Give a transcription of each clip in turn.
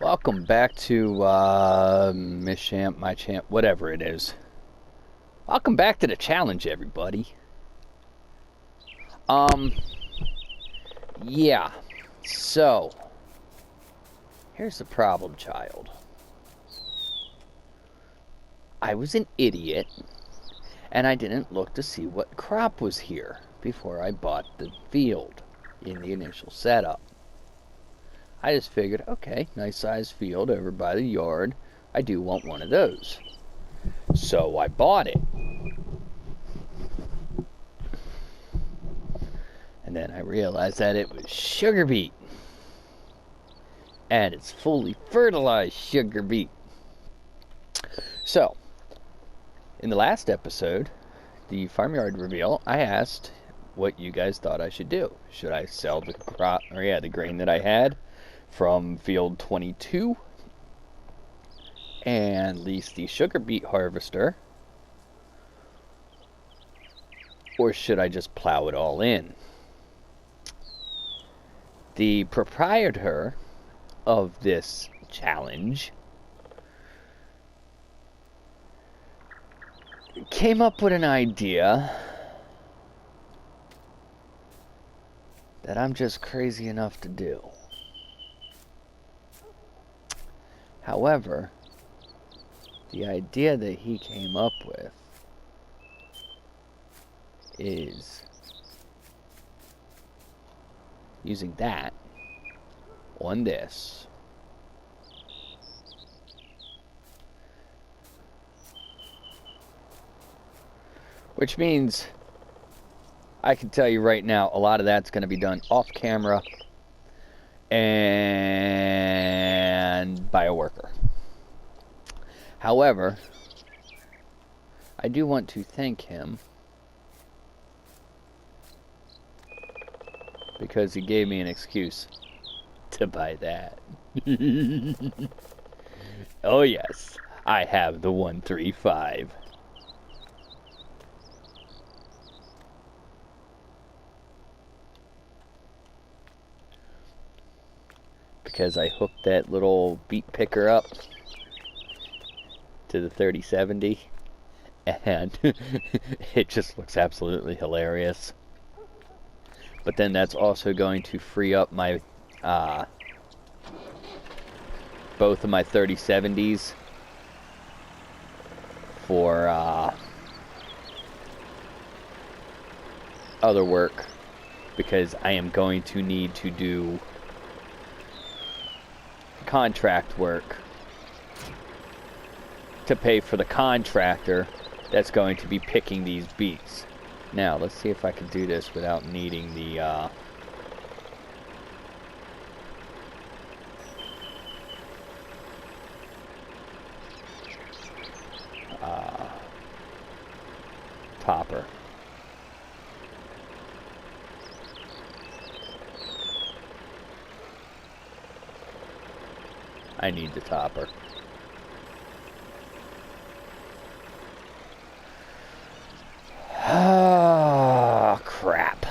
Welcome back to Miss Champ, My Champ, whatever it is. Welcome back to the challenge, everybody. Yeah. So, here's the problem, child. I was an idiot, and I didn't look to see what crop was here before I bought the field in the initial setup. I just figured, okay, nice sized field over by the yard. I do want one of those. So I bought it. And then I realized that it was sugar beet. And it's fully fertilized sugar beet. So, in the last episode, the farmyard reveal, I asked what you guys thought I should do. Should I sell the crop, the grain that I had from field 22 and lease the sugar beet harvester, or should I just plow it all in? The proprietor of this challenge came up with an idea that I'm just crazy enough to do. However, the idea that he came up with is using that on this, which means I can tell you right now, a lot of that's going to be done off camera and by a worker. However, I do want to thank him because he gave me an excuse to buy that. Oh yes, I have the 135. Because I hooked that little beet picker up to the 3070 and it just looks absolutely hilarious. But then that's also going to free up my both of my 3070s for other work, because I am going to need to do contract work to pay for the contractor that's going to be picking these beets. Now, let's see if I can do this without needing the topper. I need the topper. Ah, crap.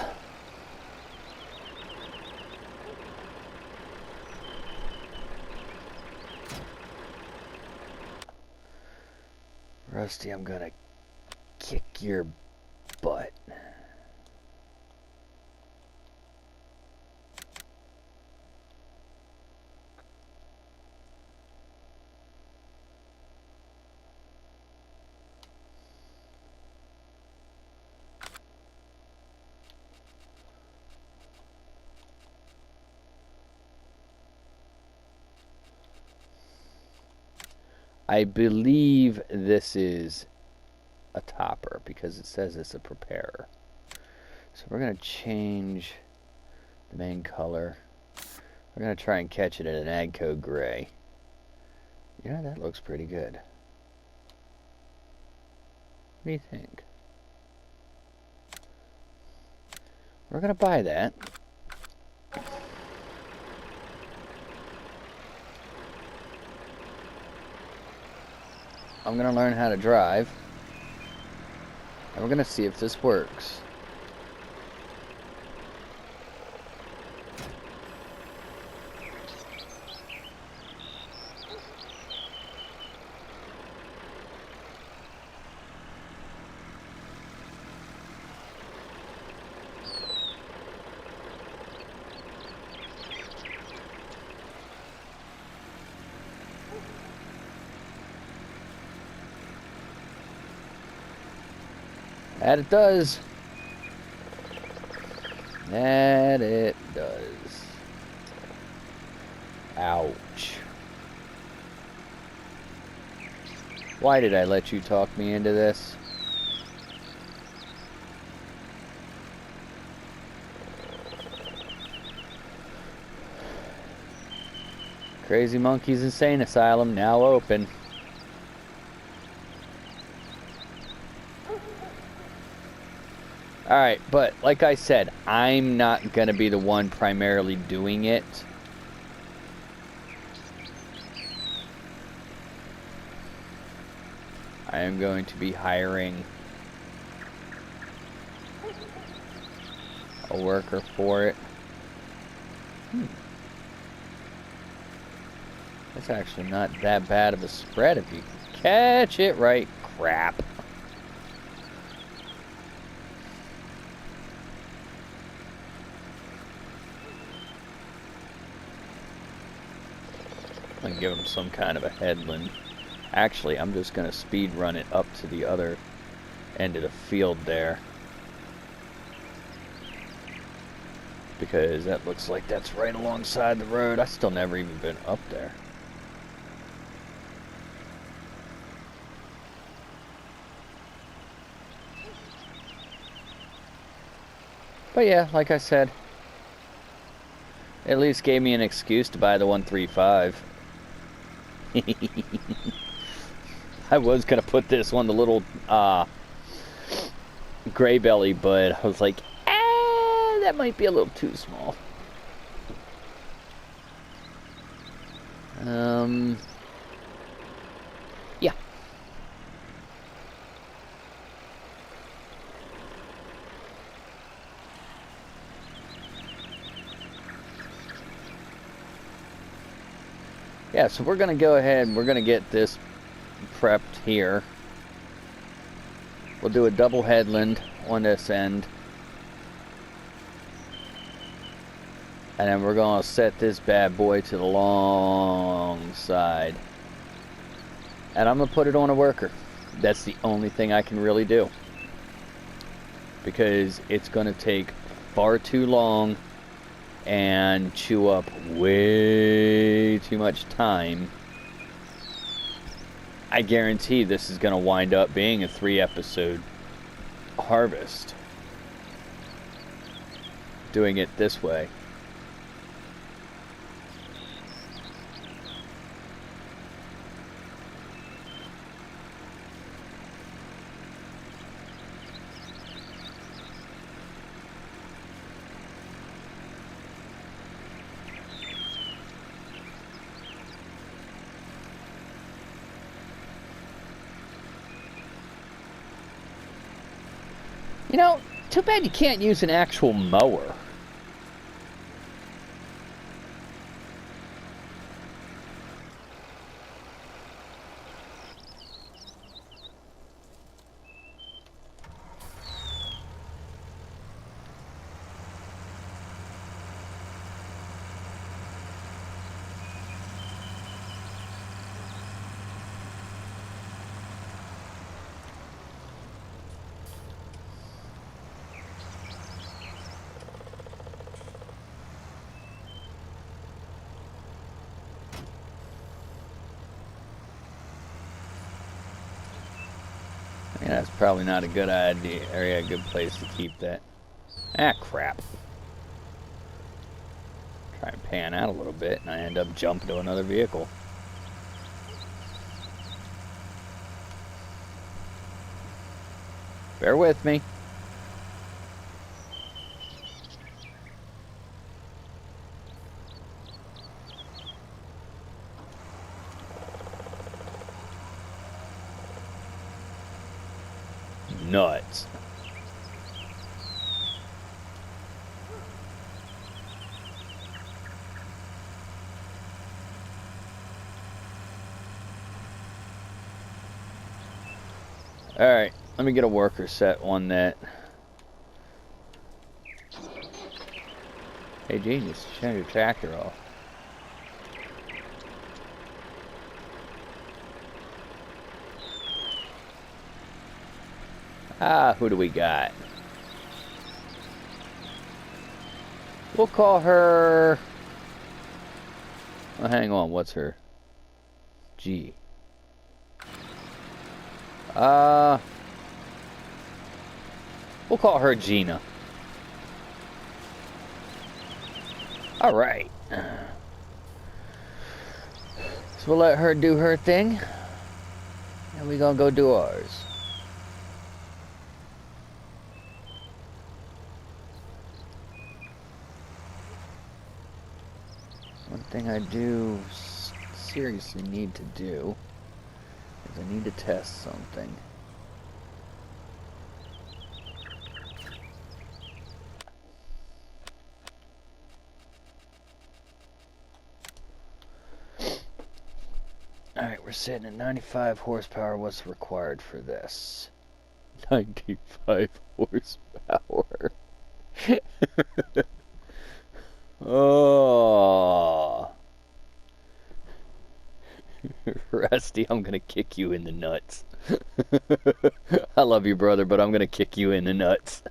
Rusty, I'm gonna kick your butt. I believe this is a topper because it says it's a preparer. So we're going to change the main color. We're going to try and catch it at an Agco gray. Yeah, that looks pretty good. What do you think? We're going to buy that. I'm going to learn how to drive. And we're going to see if this works. That it does. That it does. Ouch. Why did I let you talk me into this? Crazy Monkeys Insane Asylum now open. Alright, but like I said, I'm not going to be the one primarily doing it. I am going to be hiring a worker for it. That's actually not that bad of a spread if you can catch it right. Crap. I'm gonna give him some kind of a headland. Actually, I'm just gonna speed run it up to the other end of the field there, because that looks like that's right alongside the road. I still never even been up there. But yeah, like I said, at least gave me an excuse to buy the 135. I was gonna put this on the little gray belly, but I was like, that might be a little too small. Yeah. Yeah, so we're gonna go ahead and we're gonna get this prepped here. We'll do a double headland on this end, and then we're gonna set this bad boy to the long side, and I'm gonna put it on a worker. That's the only thing I can really do, because it's gonna take far too long and chew up way too much time. I guarantee this is going to wind up being a 3-episode harvest, doing it this way. You know, too bad you can't use an actual mower. Yeah, that's probably not a good idea, or a good place to keep that. Ah, crap. Try and pan out a little bit, and I end up jumping to another vehicle. Bear with me. Nuts. Alright, let me get a worker set on that. Hey genius, turn your tractor off. Who do we got? We'll call her... Oh, hang on, what's her? G. We'll call her Gina. Alright. So we'll let her do her thing. And we're gonna go do ours. One thing I do seriously need to do is I need to test something. Alright, we're sitting at 95 horsepower. What's required for this? 95 horsepower. Oh. Rusty, I'm gonna kick you in the nuts. I love you, brother, but I'm gonna kick you in the nuts.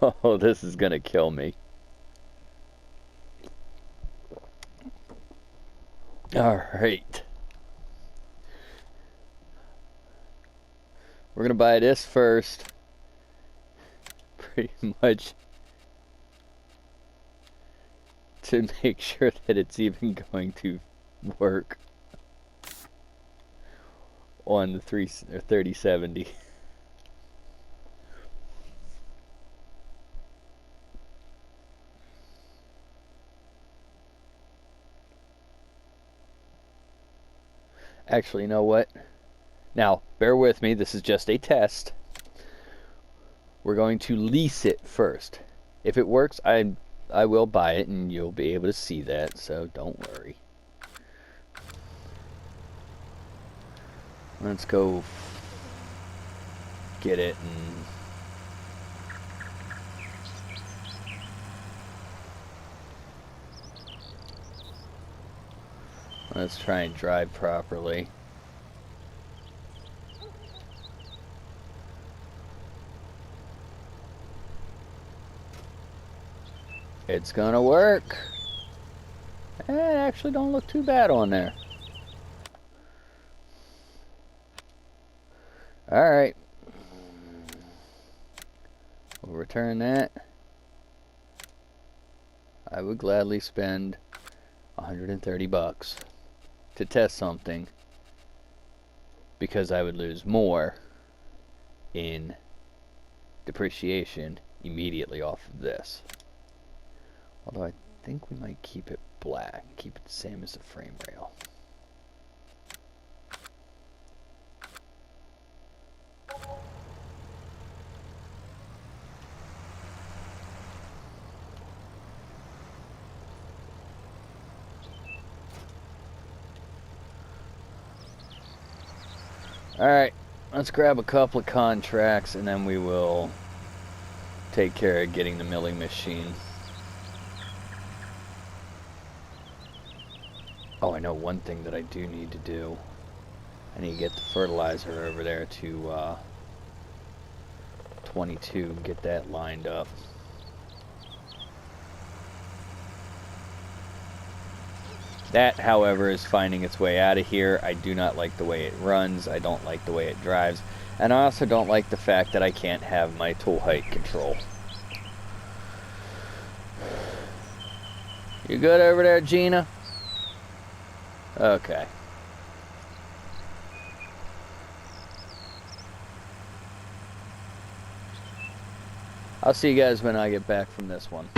Oh, this is gonna kill me. Alright. We're gonna buy this first. Pretty much to make sure that it's even going to work on the 3070. Actually, you know what? Now, bear with me, this is just a test. We're going to lease it first. If it works, I will buy it and you'll be able to see that, so don't worry. Let's go get it and let's try and drive properly. It's gonna work. It actually don't look too bad on there. Alright. We'll return that. I would gladly spend 130 bucks to test something because I would lose more in depreciation immediately off of this. Although I think we might keep it black, keep it the same as the frame rail. Alright, let's grab a couple of contracts and then we will take care of getting the milling machine. Oh, I know one thing that I do need to do. I need to get the fertilizer over there to 22 and get that lined up. That, however, is finding its way out of here. I do not like the way it runs. I don't like the way it drives. And I also don't like the fact that I can't have my tool height control. You good over there, Gina? Okay. I'll see you guys when I get back from this one.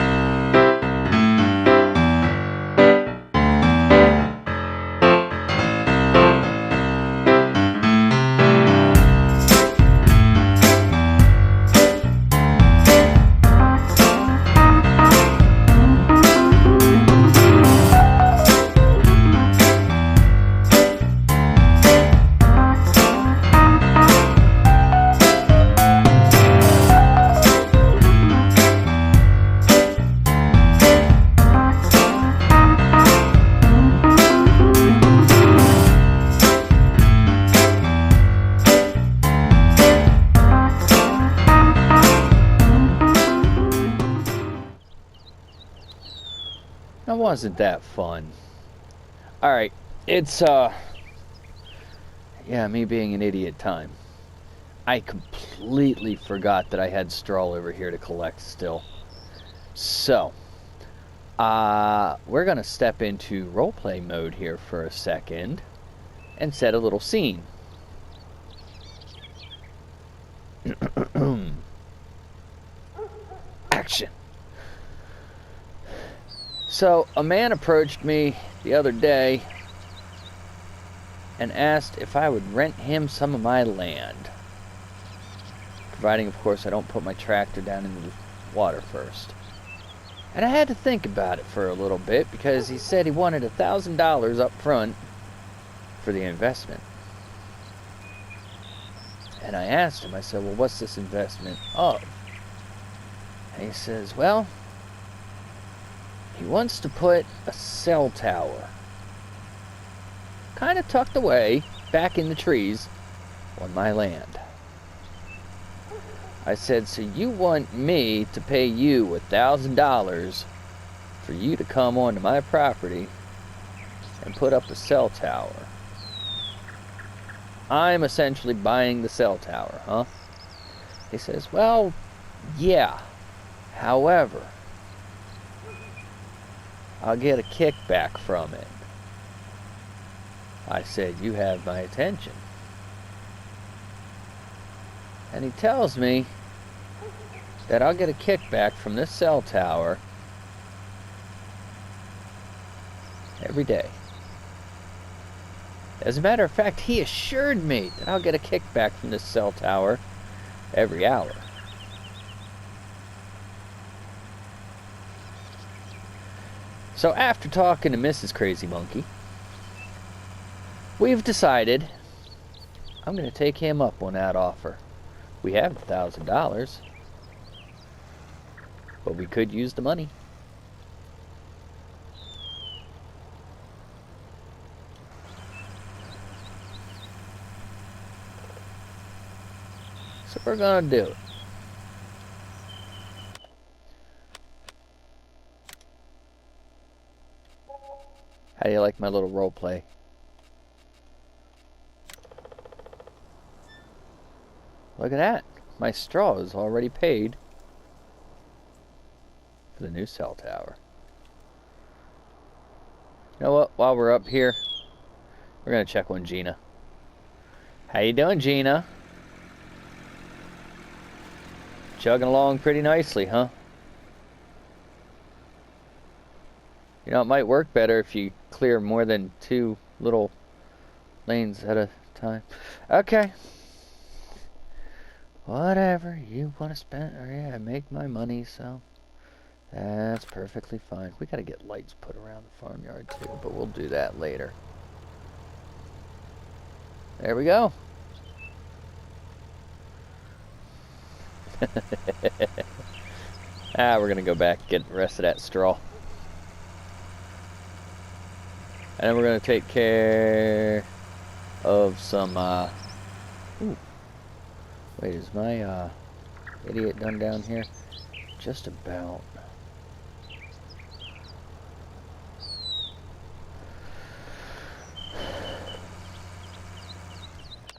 wasn't that fun. Alright, it's, yeah, me being an idiot time. I completely forgot that I had straw over here to collect still. So, we're gonna step into roleplay mode here for a second and set a little scene. Action. So, a man approached me the other day and asked if I would rent him some of my land. Providing, of course, I don't put my tractor down into the water first. And I had to think about it for a little bit because he said he wanted $1,000 up front for the investment. And I asked him, I said, well, what's this investment of? And he says, well, he wants to put a cell tower kind of tucked away back in the trees on my land. I said, so you want me to pay you $1,000 for you to come onto my property and put up a cell tower? I'm essentially buying the cell tower, huh? He says, well, yeah. However, I'll get a kickback from it. I said, you have my attention. And he tells me that I'll get a kickback from this cell tower every day. As a matter of fact, he assured me that I'll get a kickback from this cell tower every hour. So after talking to Mrs. Crazy Monkey, we've decided I'm going to take him up on that offer. We have $1,000, but we could use the money. So we're going to do it. How do you like my little role play? Look at that. My straw is already paid for the new cell tower. You know what? While we're up here, we're going to check on Gina. How you doing, Gina? Chugging along pretty nicely, huh? You know, it might work better if you clear more than 2 little lanes at a time. Okay. Whatever you want to spend, or yeah, make my money, so that's perfectly fine. We gotta get lights put around the farmyard too, but we'll do that later. There we go. We're gonna go back and get the rest of that straw. And then we're gonna take care of some, ooh. Wait, is my, idiot done down here? Just about.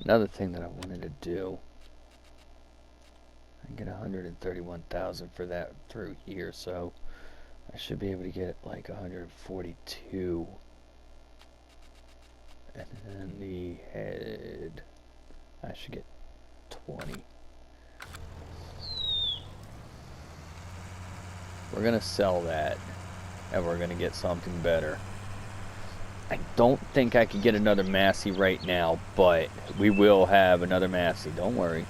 Another thing that I wanted to do, I can get 131,000 for that through here, so I should be able to get like 142. And then the head, I should get 20. We're gonna sell that, and we're gonna get something better. I don't think I could get another Massey right now, but we will have another Massey, don't worry.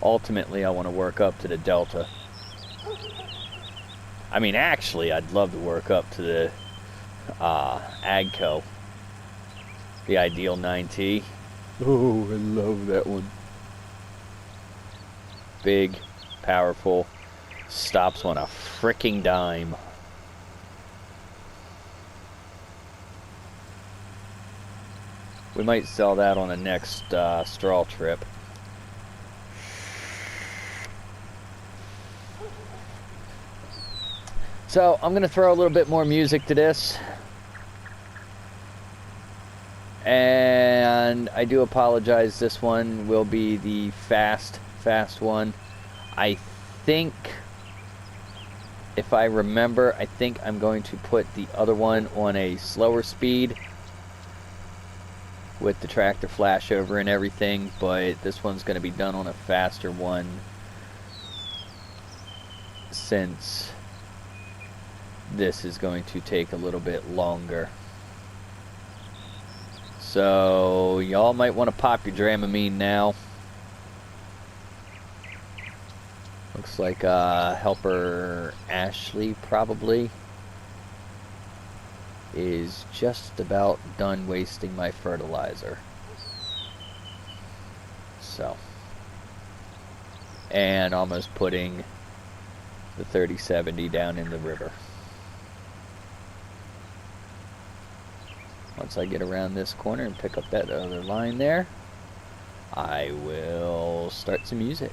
Ultimately, I want to work up to the Delta. I mean, actually, I'd love to work up to the Agco. The Ideal 9T. Oh, I love that one. Big, powerful, stops on a fricking dime. We might sell that on the next straw trip. So I'm going to throw a little bit more music to this. And I do apologize, this one will be the fast one. I think, if I remember, I think I'm going to put the other one on a slower speed with the tractor flashover and everything, but this one's going to be done on a faster one since this is going to take a little bit longer. So y'all might want to pop your Dramamine now. Looks like helper Ashley probably is just about done wasting my fertilizer. So, and almost putting the 3070 down in the river. Once I get around this corner and pick up that other line there, I will start some music.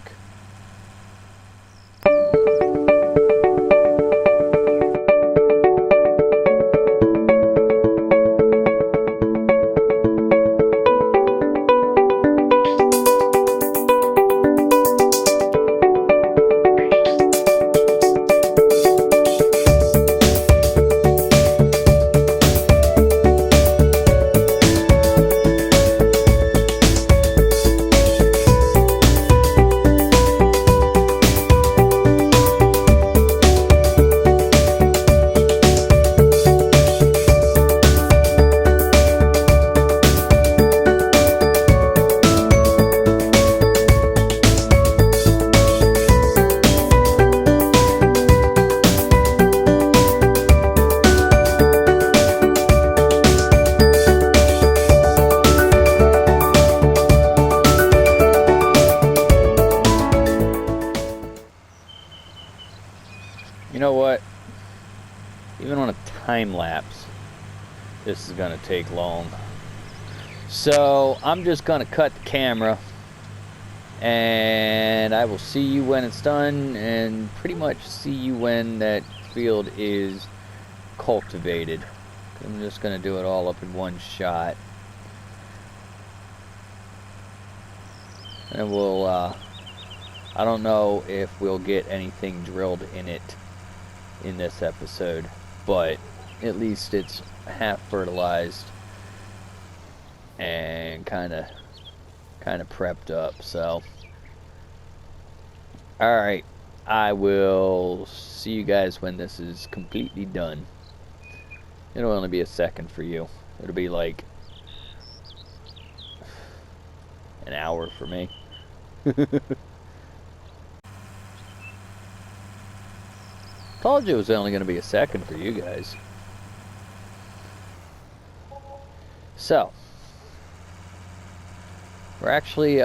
You know what? Even on a time lapse, this is gonna take long. So I'm just gonna cut the camera and I will see you when it's done, and pretty much see you when that field is cultivated. I'm just gonna do it all up in one shot. And we'll I don't know if we'll get anything drilled in it in this episode, but at least it's half fertilized and kind of prepped up. So alright, I will see you guys when this is completely done. It'll only be a second for you. It'll be like an hour for me. Told you it was only going to be a second for you guys. So, we're actually, we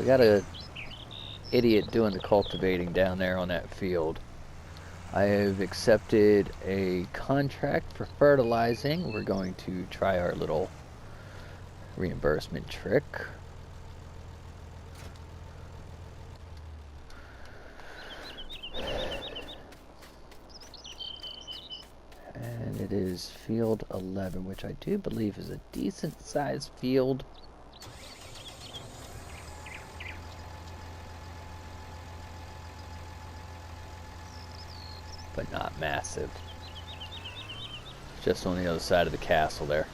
got a idiot doing the cultivating down there on that field. I have accepted a contract for fertilizing. We're going to try our little reimbursement trick. And it is field 11, which I do believe is a decent sized field. But not massive. Just on the other side of the castle there.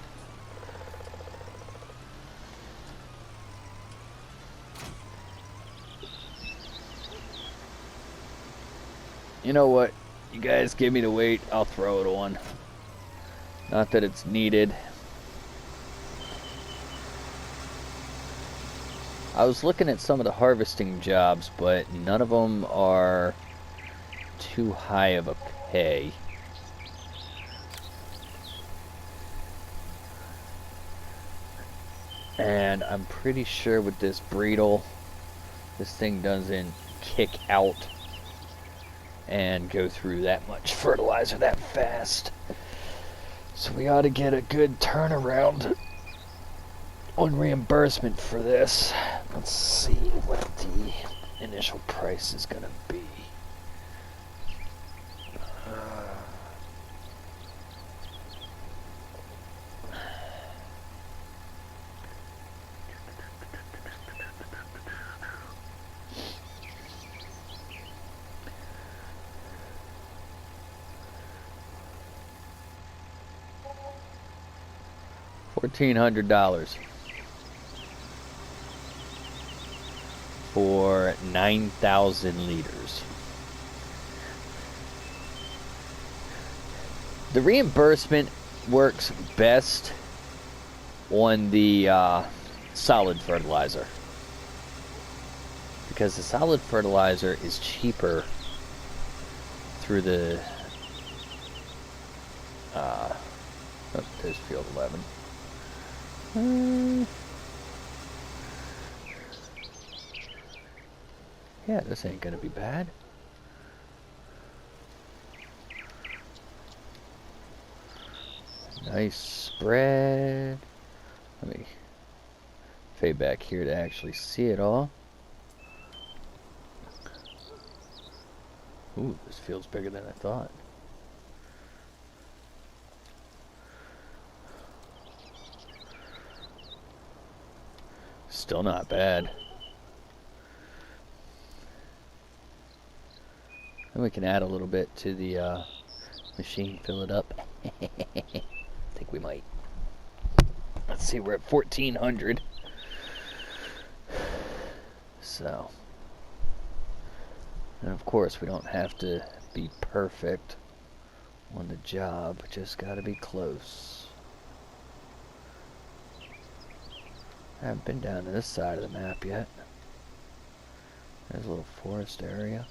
You know what? You guys give me the weight, I'll throw it on. Not that it's needed. I was looking at some of the harvesting jobs, but none of them are too high of a pay. And I'm pretty sure with this Breedle, this thing doesn't kick out and go through that much fertilizer that fast. So we ought to get a good turnaround on reimbursement for this. Let's see what the initial price is gonna be. $1,400 for 9,000 liters. The reimbursement works best on the solid fertilizer, because the solid fertilizer is cheaper through the oh, there's field 11. Yeah, this ain't gonna be bad. Nice spread. Let me fade back here to actually see it all. Ooh, this feels bigger than I thought. Still not bad. And we can add a little bit to the machine, fill it up. I think we might. Let's see, we're at 1,400. So, and of course we don't have to be perfect on the job, just gotta be close. I haven't been down to this side of the map yet. There's a little forest area.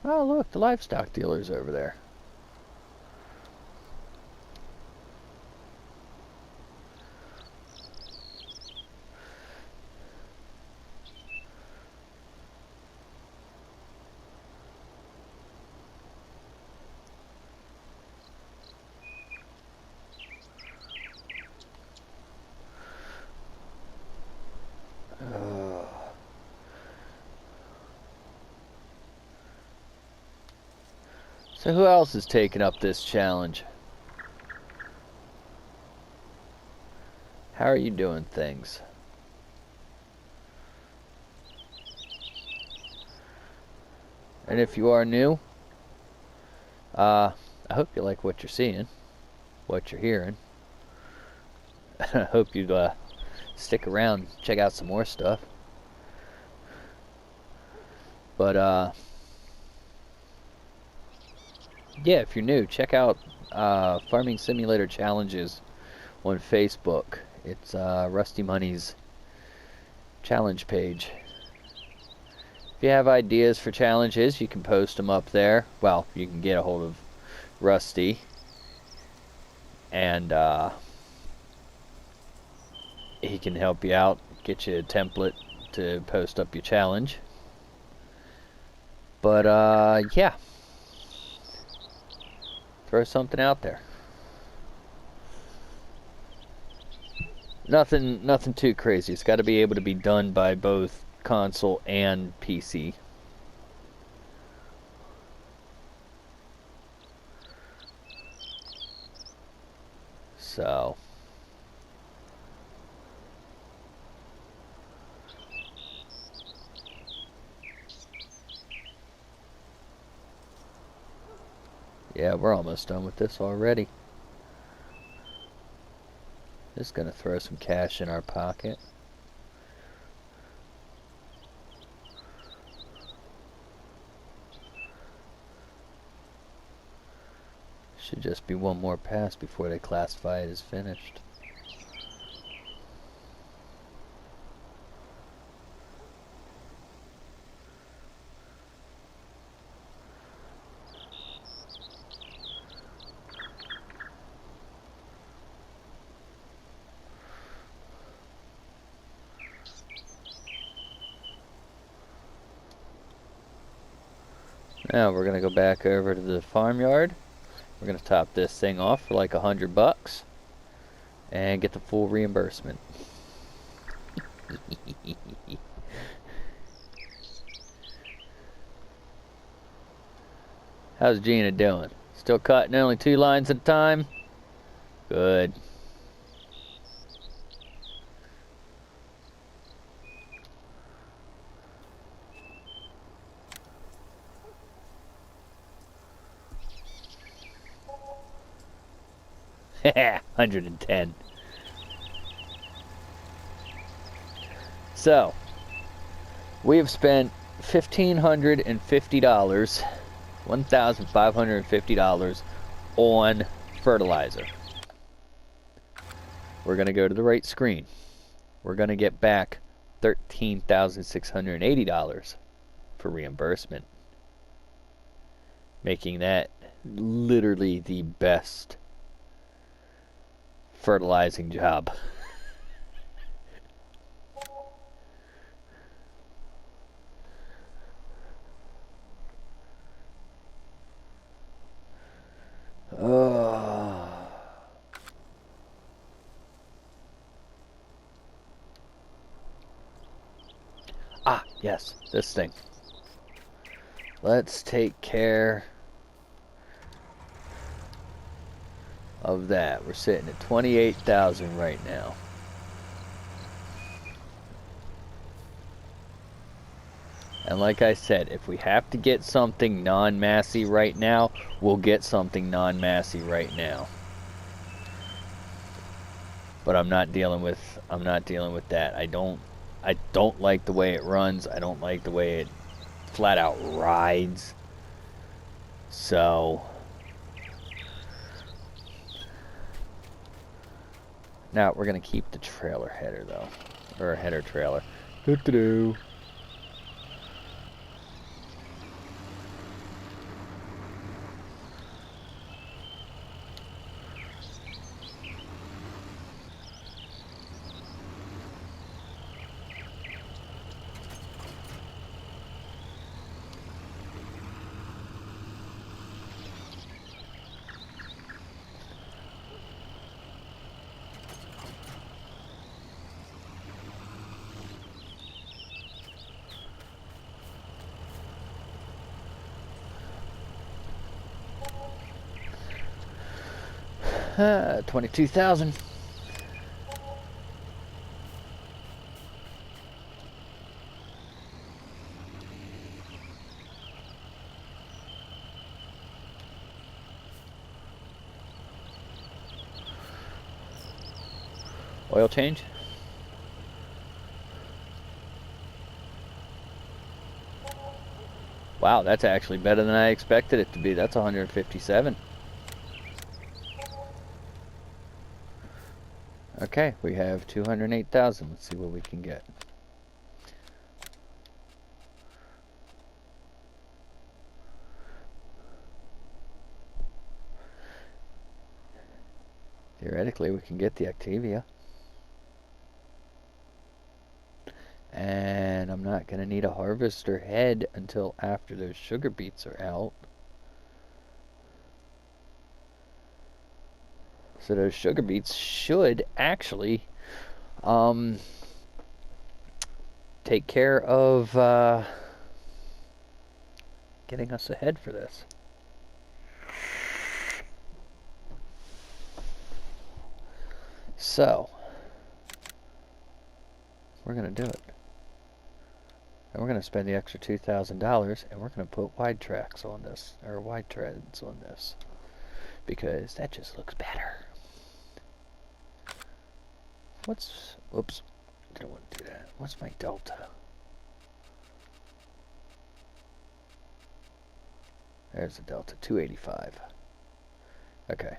Oh, look, the livestock dealer's over there. So who else is taking up this challenge? How are you doing things? And if you are new, I hope you like what you're seeing, what you're hearing. I hope you stick around, check out some more stuff. But yeah, if you're new, check out Farming Simulator Challenges on Facebook. It's Rusty Money's challenge page. If you have ideas for challenges, you can post them up there. Well, you can get a hold of Rusty, and he can help you out, get you a template to post up your challenge. But yeah, throw something out there. Nothing too crazy. It's got to be able to be done by both console and PC. So yeah, we're almost done with this already. Just gonna throw some cash in our pocket. Should just be one more pass before they classify it as finished. Now we're gonna go back over to the farmyard. We're gonna top this thing off for like $100 and get the full reimbursement. How's Gina doing? Still cutting only 2 lines at a time? Good. Heh, 110. So, we have spent $1,550, $1,550 on fertilizer. We're going to go to the right screen. We're going to get back $13,680 for reimbursement, making that literally the best fertilizing job. Ah, yes, this thing. Let's take care of that. We're sitting at 28,000 right now. And like I said, if we have to get something non-massy right now, we'll get something non-massy right now. But I'm not dealing with that. I don't like the way it runs. I don't like the way it flat out rides. So now we're gonna keep the trailer header though, or header trailer. Doo-doo-doo. $22,000. Oil change. Wow, that's actually better than I expected it to be. That's 157. Okay, we have 208,000. Let's see what we can get. Theoretically, we can get the Activia. And I'm not going to need a harvester head until after those sugar beets are out. So those sugar beets should actually take care of getting us ahead for this. So we're going to do it. And we're going to spend the extra $2,000 and we're going to put wide tracks on this, or wide treads on this, because that just looks better. Whoops, didn't want to do that. What's my delta? There's the delta, 285. Okay.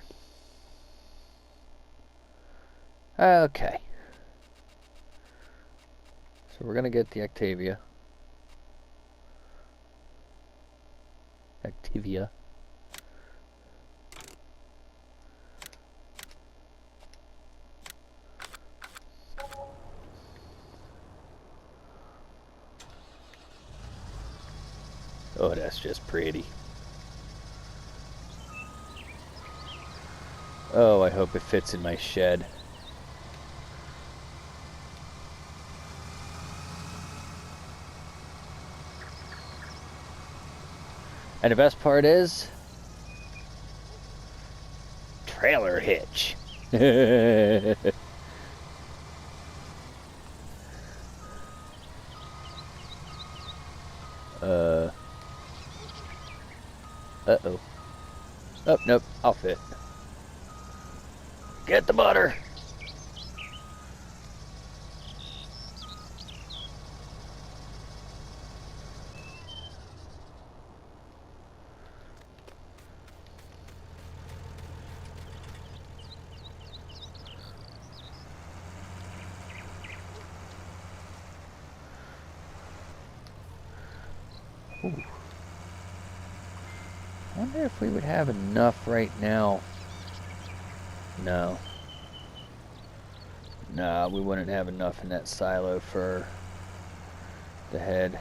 Okay. So we're going to get the Activia. Oh, that's just pretty. Oh, I hope it fits in my shed. And the best part is, trailer hitch. Uh-oh. Oh, nope. I'll fit. Get the butter. Ooh. I wonder if we would have enough right now. No. No, we wouldn't have enough in that silo for the head.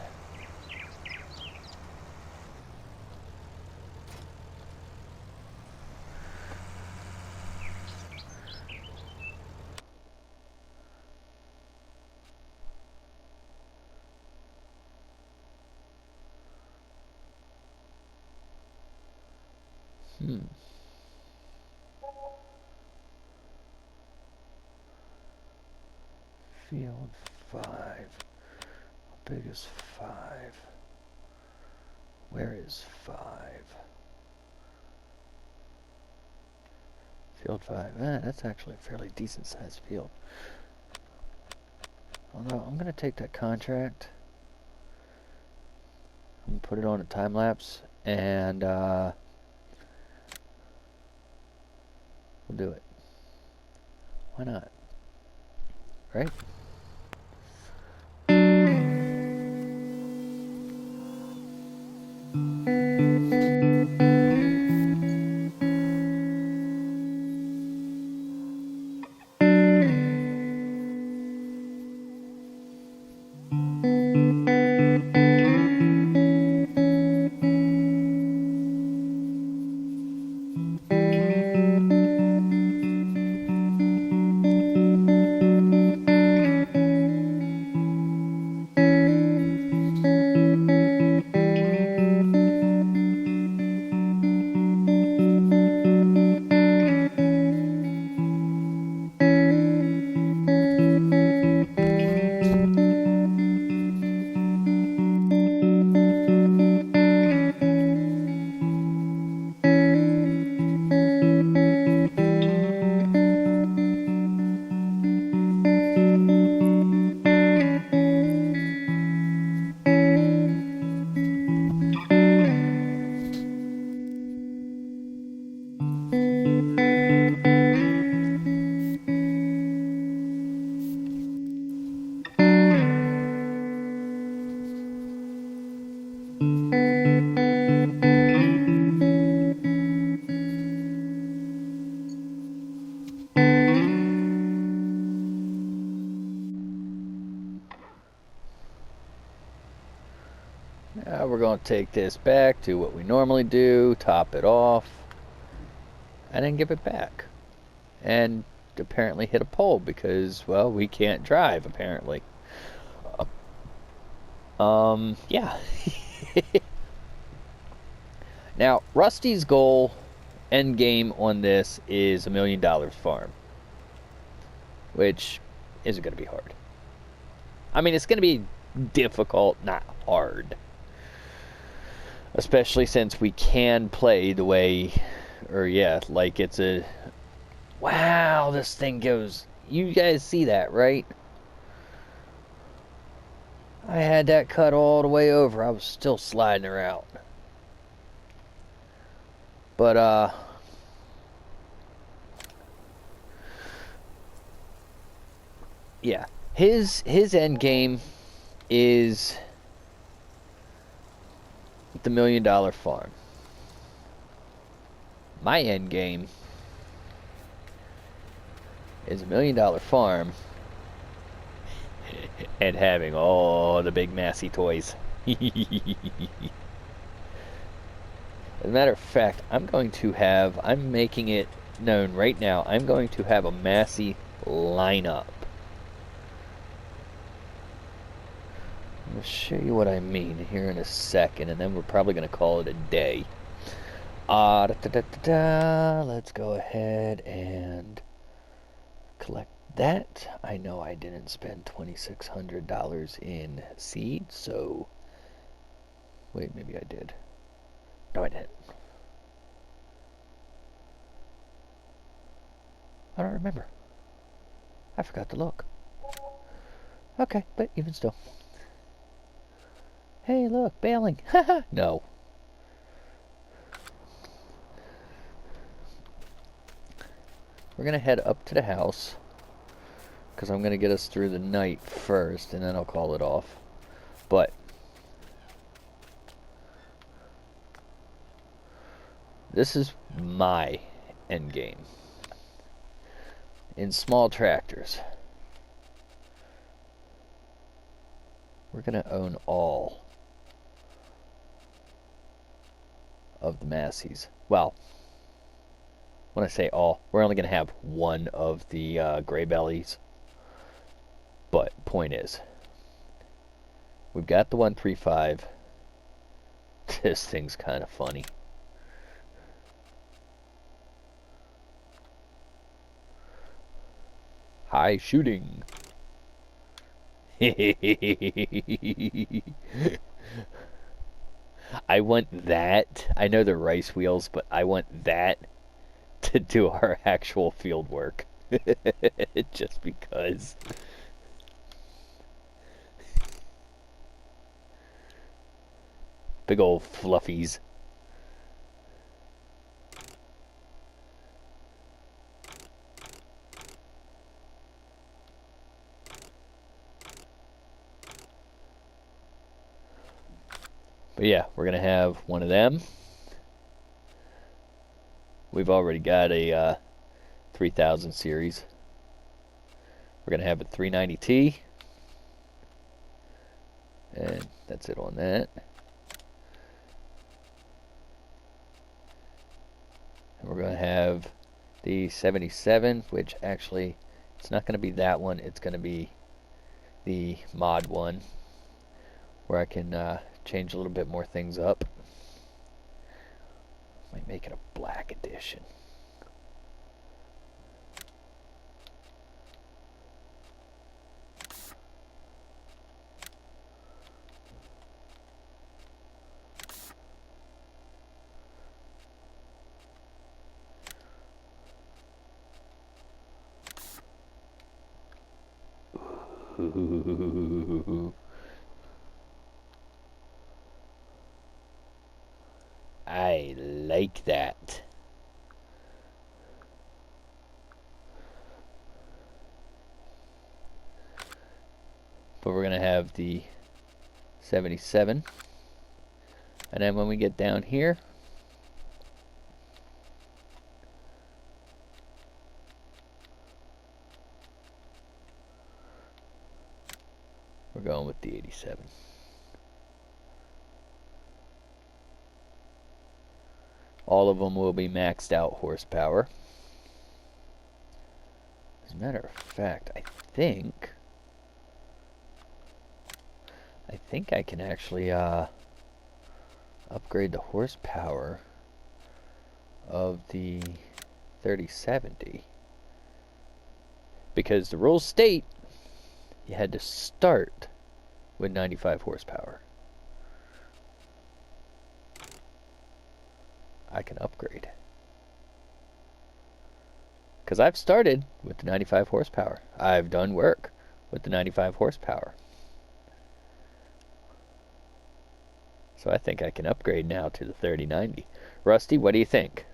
Field 5. How big is 5? Where is 5? Field 5. That's actually a fairly decent sized field. Although I'm going to take that contract. I'm going to put it on a time lapse and we'll do it. Why not? Right? Now we're going to take this back to what we normally do, top it off, and then give it back. And apparently hit a pole because, well, we can't drive, apparently. Yeah. Now, Rusty's goal, end game on this is $1 million farm. Which isn't going to be hard. I mean, it's going to be difficult, not hard. Especially since we can play the way, or yeah, like it's a, wow, this thing goes, you guys see that, right? I had that cut all the way over. I was still sliding her out. But, yeah. His end game is the $1 million farm. My end game is $1 million farm and having all the big massy toys. As a matter of fact, I'm making it known right now, I'm going to have a Massey lineup. I'll show you what I mean here in a second, and then we're probably going to call it a day. Let's go ahead and collect that. I know I didn't spend $2,600 in seed, so... Wait, maybe I did. No, I didn't. I don't remember. I forgot to look. Okay, but even still. Hey, look, bailing. Haha, no. We're going to head up to the house, because I'm going to get us through the night first, and then I'll call it off. But this is my end game. In small tractors, we're going to own all of the Massies. Well, when I say all, we're only going to have one of the gray bellies. But point is, we've got the 135. This thing's kind of funny. High shooting. I want that. I know they're rice wheels, but I want that to do our actual field work. Just because. Big old fluffies. But yeah, we're going to have one of them. We've already got a 3000 series. We're going to have a 390T. And that's it on that. And we're going to have the 77, which actually, it's not going to be that one. It's going to be the mod one, where I can change a little bit more things up. Might make it a black edition. Ooh. I like that. But we're going to have the 77. And then when we get down here, we're going with the 87. All of them will be maxed out horsepower. As a matter of fact, I think I can actually upgrade the horsepower of the 3070, because the rules state you had to start with 95 horsepower. I can upgrade, because I've started with the 95 horsepower. I've done work with the 95 horsepower. So I think I can upgrade now to the 3090. Rusty, what do you think?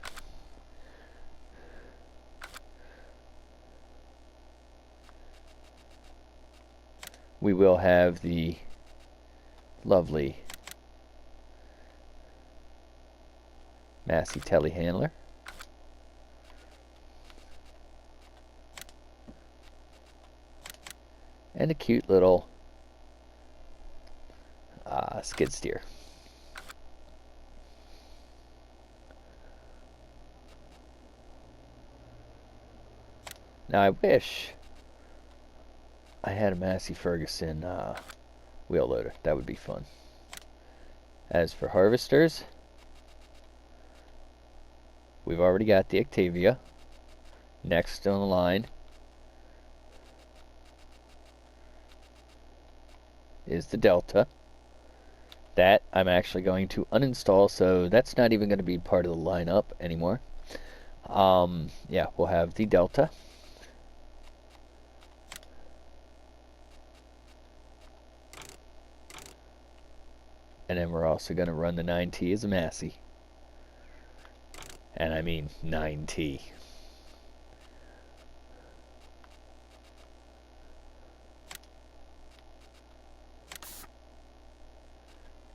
We will have the lovely Massey telehandler. And a cute little skid steer. Now I wish I had a Massey Ferguson wheel loader. That would be fun. As for harvesters, we've already got the Octavia. Next on the line is the Delta. That I'm actually going to uninstall, so that's not even going to be part of the lineup anymore. Yeah, we'll have the Delta. And then we're also going to run the 9T as a Massey. And I mean 9T.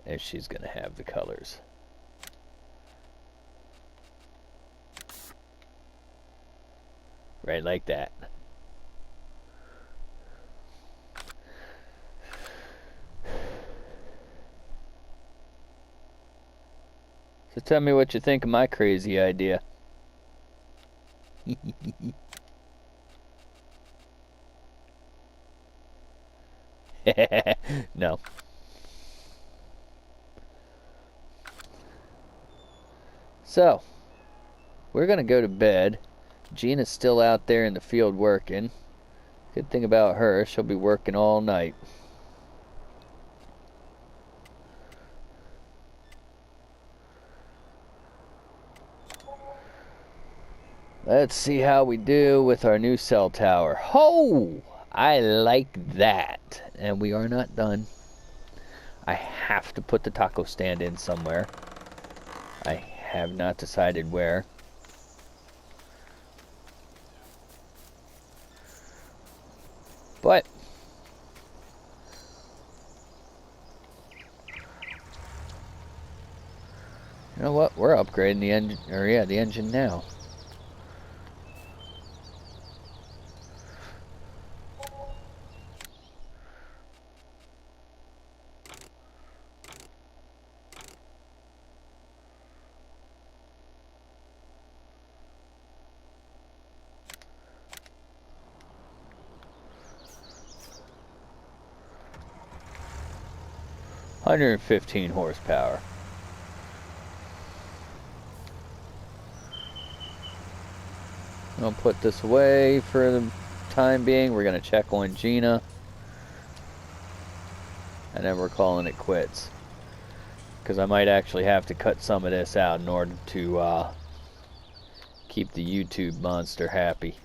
And she's going to have the colors. Right like that. So tell me what you think of my crazy idea. No. So, we're going to go to bed. Gina's still out there in the field working. Good thing about her, she'll be working all night. Let's see how we do with our new cell tower. Oh, I like that. And we are not done. I have to put the taco stand in somewhere. I have not decided where. But you know what? We're upgrading the engine, or yeah, the engine now. $115 horsepower. I'll put this away for the time being. We're going to check on Gina. And then we're calling it quits. Because I might actually have to cut some of this out in order to keep the YouTube monster happy.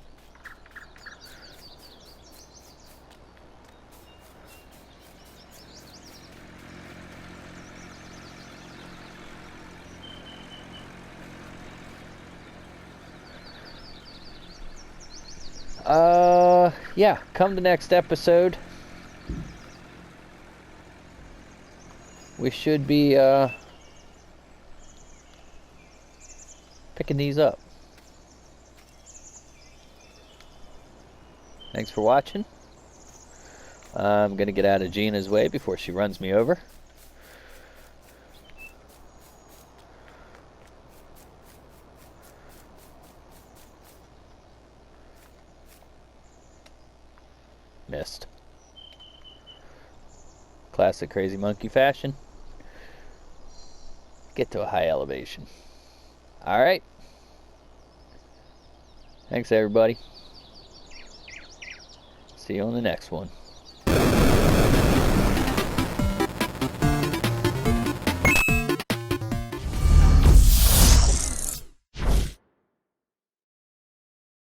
Yeah, come the next episode, we should be picking these up. Thanks for watching. I'm gonna get out of Gina's way before she runs me over. Missed. Classic crazy monkey fashion. Get to a high elevation. Alright. Thanks everybody. See you on the next one.